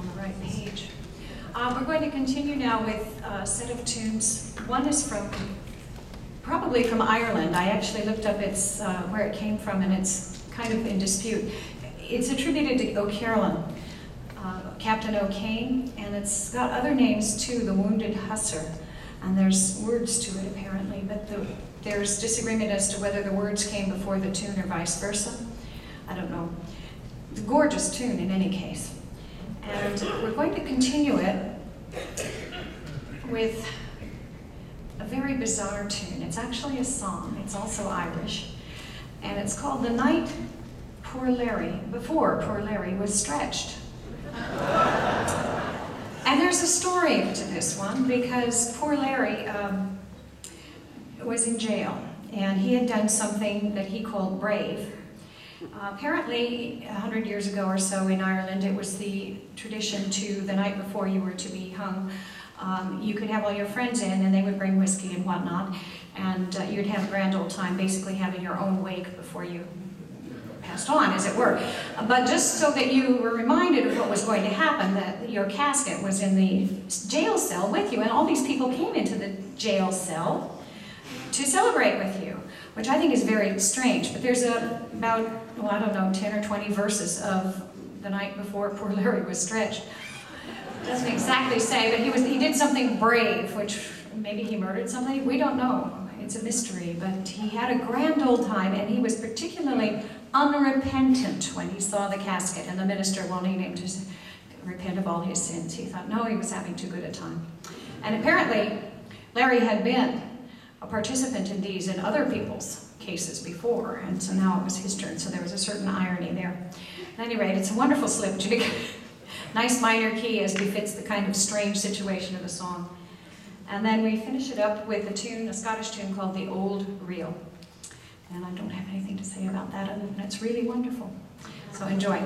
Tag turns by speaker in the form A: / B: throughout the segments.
A: on the right page. We're going to continue now with a set of tunes. One is probably from Ireland. I actually looked up where it came from, and it's kind of in dispute. It's attributed to O'Carolan, Captain O'Kane, and it's got other names too, the Wounded Hussar. And there's words to it apparently, but there's disagreement as to whether the words came before the tune or vice versa. I don't know. It's a gorgeous tune in any case. And we're going to continue it with a very bizarre tune. It's actually a song. It's also Irish. And it's called The Night Before Poor Larry Was Stretched. And there's a story to this one, because poor Larry was in jail, and he had done something that he called brave. Apparently, 100 years ago or so in Ireland, it was the tradition the night before you were to be hung, you could have all your friends in, and they would bring whiskey and whatnot, and you'd have a grand old time, basically having your own wake before you passed on, as it were. But just so that you were reminded of what was going to happen, that your casket was in the jail cell with you, and all these people came into the jail cell to celebrate with you, which I think is very strange. But there's about, well, I don't know, 10 or 20 verses of The Night Before Poor Larry Was Stretched. Doesn't exactly say, but he did something brave, which maybe he murdered somebody. We don't know. It's a mystery, but he had a grand old time, and he was particularly unrepentant when he saw the casket and the minister wanting him to repent of all his sins. He thought, no, he was having too good a time. And apparently, Larry had been a participant in these in other people's cases before, and so now it was his turn, so there was a certain irony there. At any rate, it's a wonderful slip jig. Nice minor key as befits the kind of strange situation of the song. And then we finish it up with a Scottish tune called The Old Reel. And I don't have anything to say about that other than it's really wonderful. So enjoy.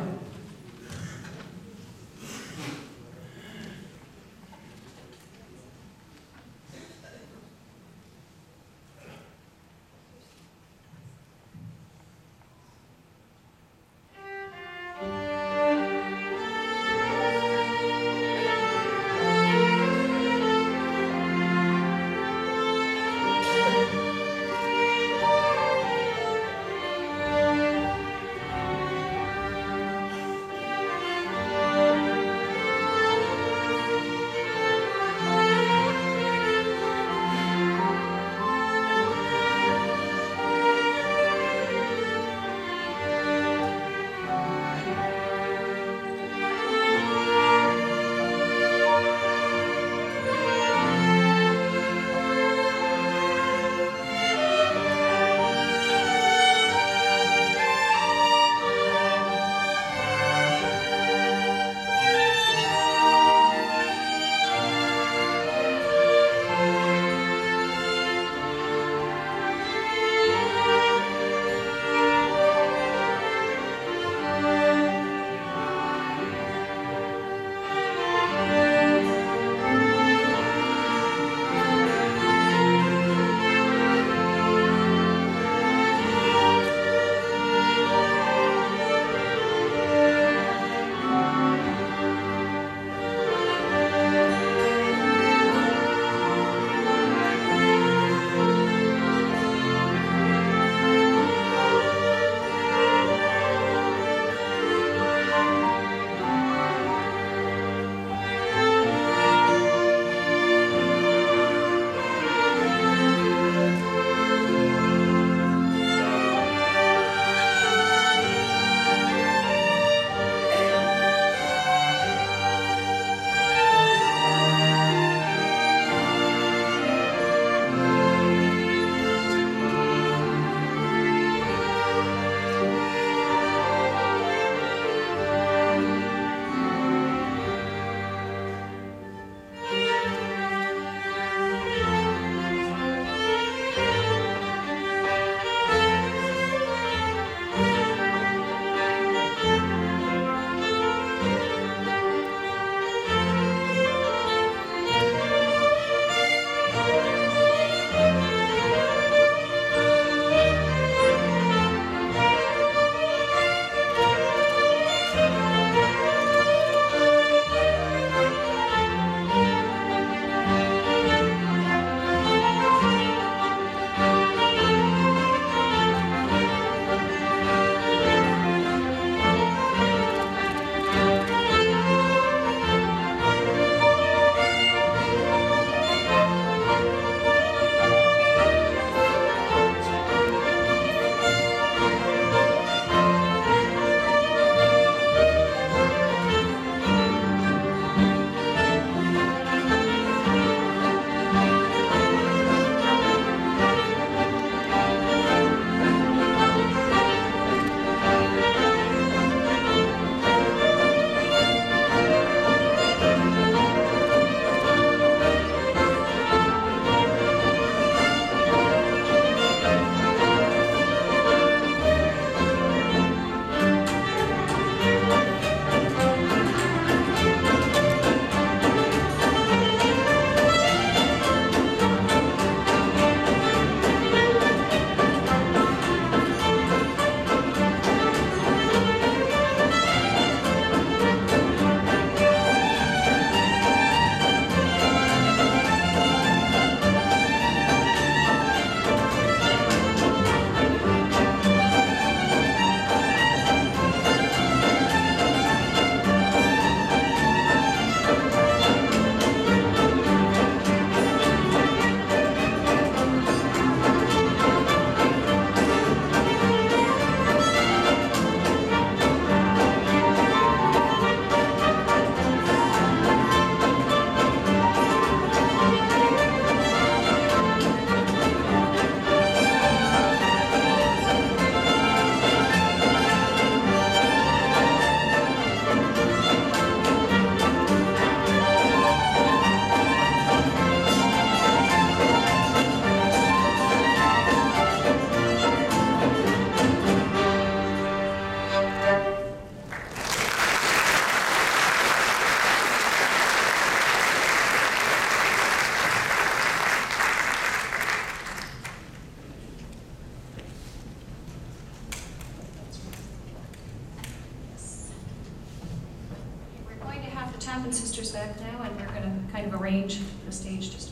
A: Clapham sisters back now, and we're going to kind of arrange the stage just.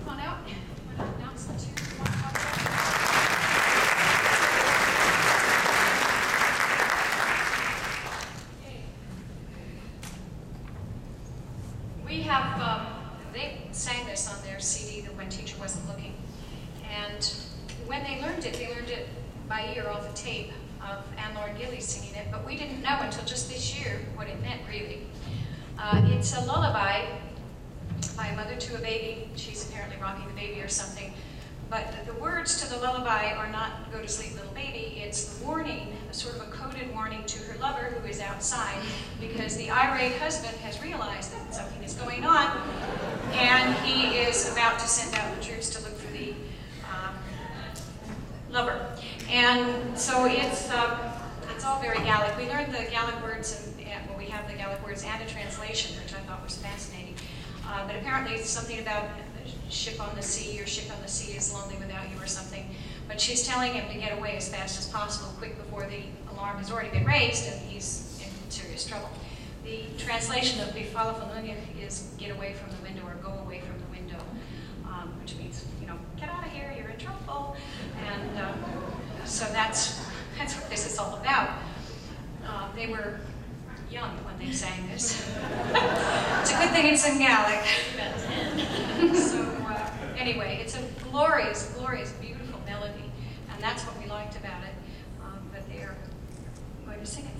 A: Come on out. I'm going to announce the two. We have, they sang this on their CD, the When Teacher Wasn't Looking. And when they learned it by ear off a tape of Anne-Lauren Gillies singing it, but we didn't know until just this year what it meant, really. It's a lullaby by a mother to a baby. She's apparently rocking the baby or something. But the words to the lullaby are not "go to sleep, little baby." It's the warning, a sort of a coded warning to her lover who is outside, because the irate husband has realized that something is going on, and he is about to send out the troops to look for the lover. And so it's all very Gallic. We learned the Gallic words, and we have the Gallic words and a translation, which I thought was fascinating. But apparently it's something about ship on the sea, or ship on the sea is lonely without you, or something. But she's telling him to get away as fast as possible, quick, before the alarm has already been raised and he's in serious trouble. The translation of Falbh is get away from the window, or go away from the window, which means, get out of here, you're in trouble. And so that's what this is all about. They were young when they sang this. It's a good thing it's in Gaelic. So anyway, it's a glorious, glorious, beautiful melody, and that's what we liked about it. But they're going to sing it.